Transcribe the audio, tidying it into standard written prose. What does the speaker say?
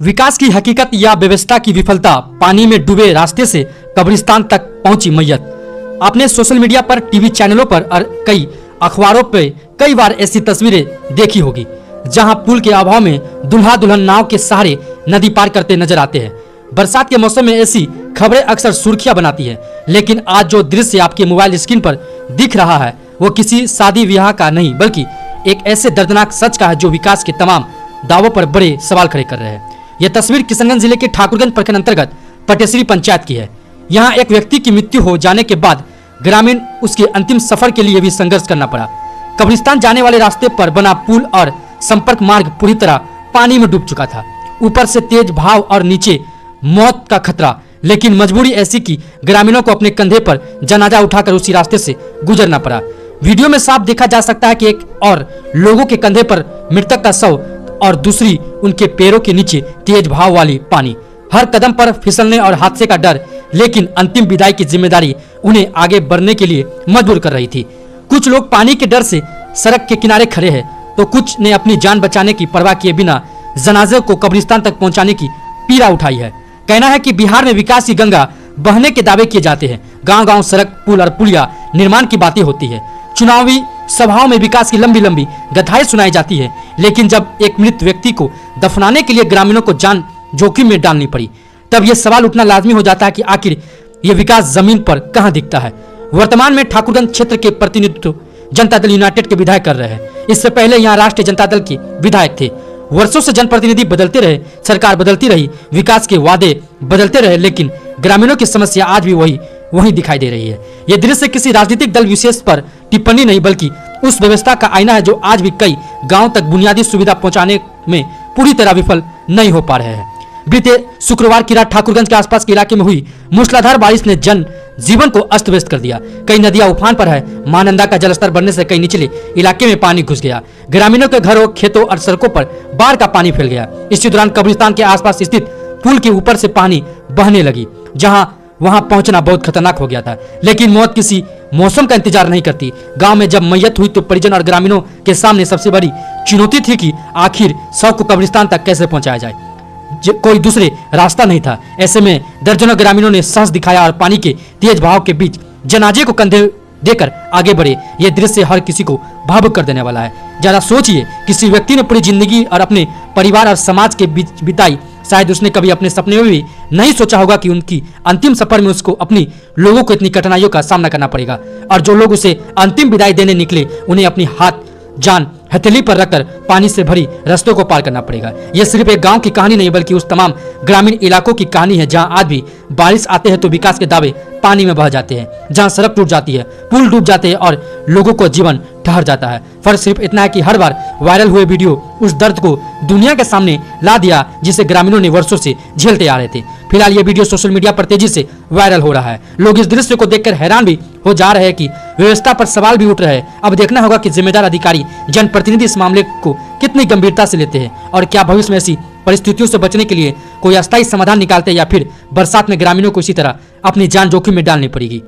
विकास की हकीकत या व्यवस्था की विफलता, पानी में डूबे रास्ते से कब्रिस्तान तक पहुंची मैयत। आपने सोशल मीडिया पर, टीवी चैनलों पर और कई अखबारों पे कई बार ऐसी तस्वीरें देखी होगी जहां पुल के अभाव में दुल्हा दुल्हन नाव के सहारे नदी पार करते नजर आते हैं। बरसात के मौसम में ऐसी खबरें अक्सर सुर्खियां बनाती है, लेकिन आज जो दृश्य आपके मोबाइल स्क्रीन पर दिख रहा है वो किसी शादी विवाह का नहीं, बल्कि एक ऐसे दर्दनाक सच का है जो विकास के तमाम दावों पर बड़े सवाल खड़े कर रहे हैं। यह तस्वीर किशनगंज जिले के ठाकुरगंज प्रखंड अंतर्गत पटेसरी पंचायत की है। यहाँ एक व्यक्ति की मृत्यु हो जाने के बाद ग्रामीण उसके अंतिम सफर के लिए भी संघर्ष करना पड़ा। कब्रिस्तान जाने वाले रास्ते पर बना पुल और संपर्क मार्ग पूरी तरह पानी में डूब चुका था। ऊपर से तेज भाव और नीचे मौत का खतरा, लेकिन मजबूरी ऐसी कि ग्रामीणों को अपने कंधे पर जनाजा उठाकर उसी रास्ते से गुजरना पड़ा। वीडियो में साफ देखा जा सकता है कि एक और लोगों के कंधे पर मृतक का शव और दूसरी उनके पैरों के नीचे तेज भाव वाली पानी। हर कदम पर फिसलने और हादसे का डर, लेकिन अंतिम विदाई की जिम्मेदारी उन्हें आगे बढ़ने के लिए मजबूर कर रही थी। कुछ लोग पानी के डर से सड़क के किनारे खड़े हैं, तो कुछ ने अपनी जान बचाने की परवाह किए बिना जनाजे को कब्रिस्तान तक पहुंचाने की पीड़ा उठाई है। कहना है कि बिहार में विकास की गंगा बहने के दावे किए जाते हैं। गांव गांव सड़क, पुल और पुलिया निर्माण की बातें होती है। चुनावी सभाओं में विकास की लंबी लंबी गाथाएं सुनाई जाती है, लेकिन जब एक मृत व्यक्ति को दफनाने के लिए ग्रामीणों को जान जोखिम में डालनी पड़ी, तब यह सवाल उठना लाजमी हो जाता है कि आखिर यह विकास जमीन पर कहां दिखता है। वर्तमान में ठाकुरगंज क्षेत्र के प्रतिनिधित्व जनता दल यूनाइटेड के विधायक कर रहे हैं। इससे पहले यहाँ राष्ट्रीय जनता दल के विधायक थे। वर्षों से जनप्रतिनिधि बदलते रहे, सरकार बदलती रही, विकास के वादे बदलते रहे, लेकिन ग्रामीणों की समस्या आज भी वही दिखाई दे रही है। यह दृश्य किसी राजनीतिक दल विशेष पर टिप्पणी नहीं, बल्कि उस व्यवस्था का आईना है जो आज भी कई गांव तक बुनियादी सुविधा पहुंचाने में पूरी तरह विफल नहीं हो पा रहे हैं। बीते शुक्रवार की रात ठाकुरगंज के आसपास के इलाके में हुई मूसलाधार बारिश ने जन जीवन को अस्त व्यस्त कर दिया। कई नदियां उफान पर है। महानंदा का जलस्तर बढ़ने से कई निचले इलाके में पानी घुस गया। ग्रामीणों के घरों, खेतों और सड़कों पर बाढ़ का पानी फैल गया। इसी दौरान कब्रिस्तान के आसपास स्थित पुल के ऊपर से पानी बहने लगी, जहां वहां पहुंचना बहुत खतरनाक हो गया था। लेकिन मौत किसी मौसम का इंतजार नहीं करती। गांव में जब मैयत हुई तो परिजन और ग्रामीणों के सामने सबसे बड़ी चुनौती थी कि आखिर शव को कब्रिस्तान तक कैसे पहुंचाया जाए। कोई दूसरे रास्ता नहीं था। ऐसे में दर्जनों ग्रामीणों ने साहस दिखाया और पानी के तेज बहाव के बीच जनाजे को कंधे देकर आगे बढ़े। यह दृश्य हर किसी को भावुक कर देने वाला है। जरा सोचिए, किसी व्यक्ति ने पूरी जिंदगी और अपने परिवार और समाज के बीच बिताई। शायद उसने कभी अपने सपने में भी नहीं सोचा होगा कि उनकी अंतिम सफर में उसको अपनी लोगों को इतनी कठिनाइयों का सामना करना पड़ेगा, और जो लोग उसे अंतिम विदाई देने निकले उन्हें अपनी हाथ जान हथेली पर रखकर पानी से भरी रास्तों को पार करना पड़ेगा। यह सिर्फ एक गांव की कहानी नहीं, बल्कि उस तमाम ग्रामीण इलाकों की कहानी है जहां आज भी बारिश आते हैं तो विकास के दावे पानी में बह जाते हैं, जहां सड़क टूट जाती है, पुल डूब जाते हैं और लोगों को जीवन ठहर जाता है। फर्क सिर्फ इतना है कि हर बार वायरल हुए वीडियो उस दर्द को दुनिया के सामने ला दिया जिसे ग्रामीणों ने वर्षों से झेलते आ रहे थे। फिलहाल ये वीडियो सोशल मीडिया पर तेजी से वायरल हो रहा है। लोग इस दृश्य को देखकर हैरान भी हो जा रहे हैं कि व्यवस्था पर सवाल भी उठ रहे हैं। अब देखना होगा कि जिम्मेदार अधिकारी, जनप्रतिनिधि इस मामले को कितनी गंभीरता से लेते हैं और क्या भविष्य में ऐसी परिस्थितियों से बचने के लिए कोई अस्थायी समाधान निकालते हैं, या फिर बरसात में ग्रामीणों को इसी तरह अपनी जान जोखिम में डालनी पड़ेगी।